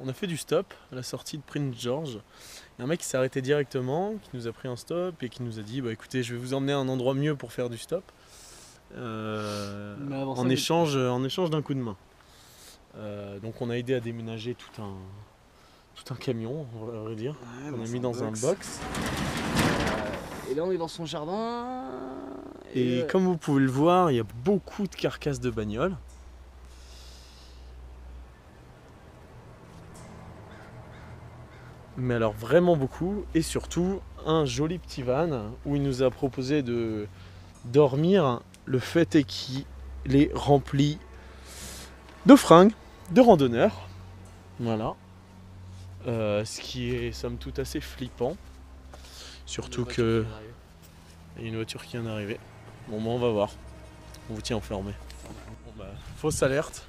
on a fait du stop à la sortie de Prince George. Il y a un mec qui s'est arrêté directement, qui nous a pris un stop et qui nous a dit bah écoutez, je vais vous emmener à un endroit mieux pour faire du stop. En échange d'un coup de main. Donc on a aidé à déménager tout un camion, on va dire. Ouais, on a mis dans un box. Et là on est dans son jardin. Et comme vous pouvez le voir, il y a beaucoup de carcasses de bagnoles. Mais alors vraiment beaucoup, et surtout un joli petit van où il nous a proposé de dormir. Le fait est qu'il est rempli de fringues, de randonneurs, voilà. Ce qui est somme toute assez flippant, surtout que il y a une voiture qui vient d'arriver. Bon bah on va voir, on vous tient informé. Bon, bah, fausse alerte,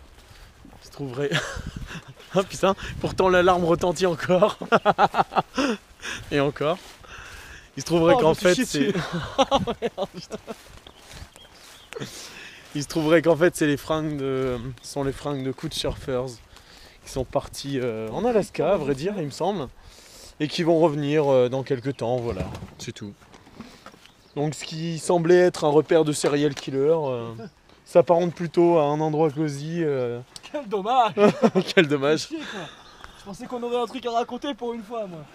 il se trouverait... Ah putain, pourtant l'alarme retentit encore. Et encore. Il se trouverait qu'en fait c'est... Il se trouverait qu'en fait c'est les fringues de Couchsurfers qui sont partis en Alaska, à vrai dire, il me semble, et qui vont revenir dans quelques temps, voilà, c'est tout. Donc ce qui semblait être un repère de serial killer s'apparente plutôt à un endroit cosy. Quel dommage. Quel dommage. Chier, quoi. Je pensais qu'on aurait un truc à raconter pour une fois, moi.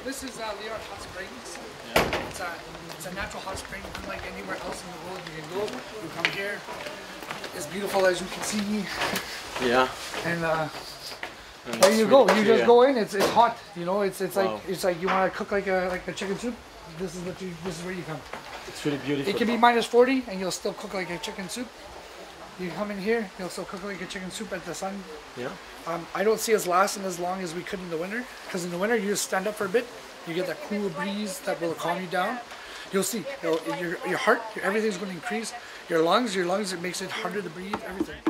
This is Leon Hot Springs. Yeah. It's a natural hot spring, unlike anywhere else in the world you can go. You come here, it's beautiful as you can see. Yeah. And there you go. You just go in. It's hot. You know, it's Wow. like you want to cook like a chicken soup. This is where you come. It's really beautiful. It can be minus 40 and you'll still cook like a chicken soup. You come in here, you'll still cook like a chicken soup at the sun. Yeah. I don't see us lasting as long as we could in the winter, because in the winter you just stand up for a bit, you get that cool breeze that will calm you down. You'll see, your heart, everything's going to increase. Your lungs, it makes it harder to breathe, everything.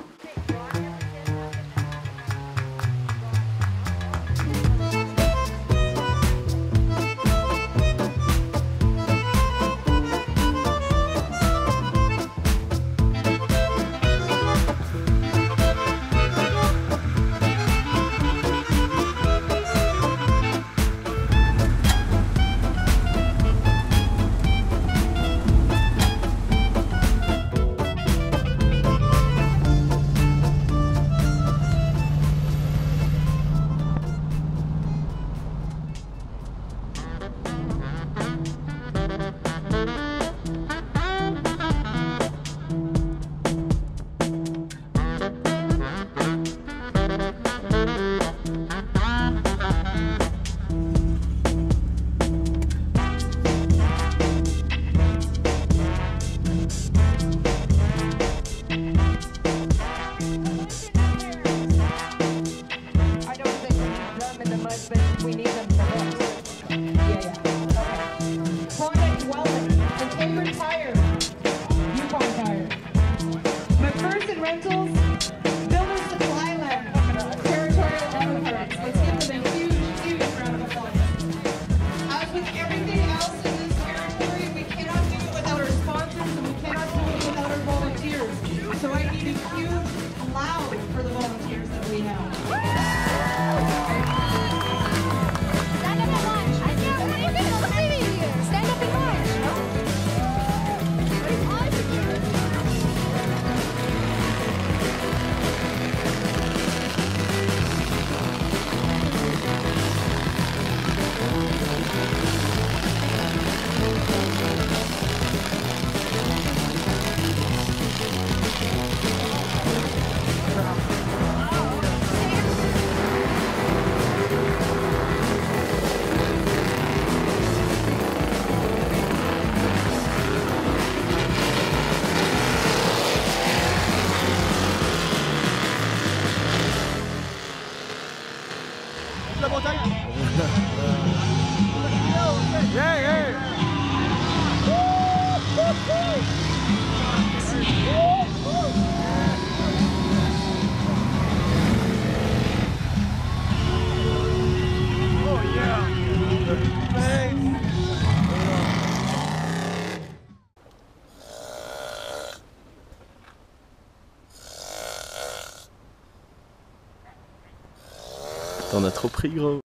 T'en as trop pris, gros.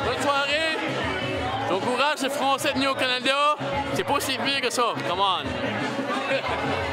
Bonne soirée. J'encourage les Français de venir au Canada. C'est pas si pire que ça. Come on.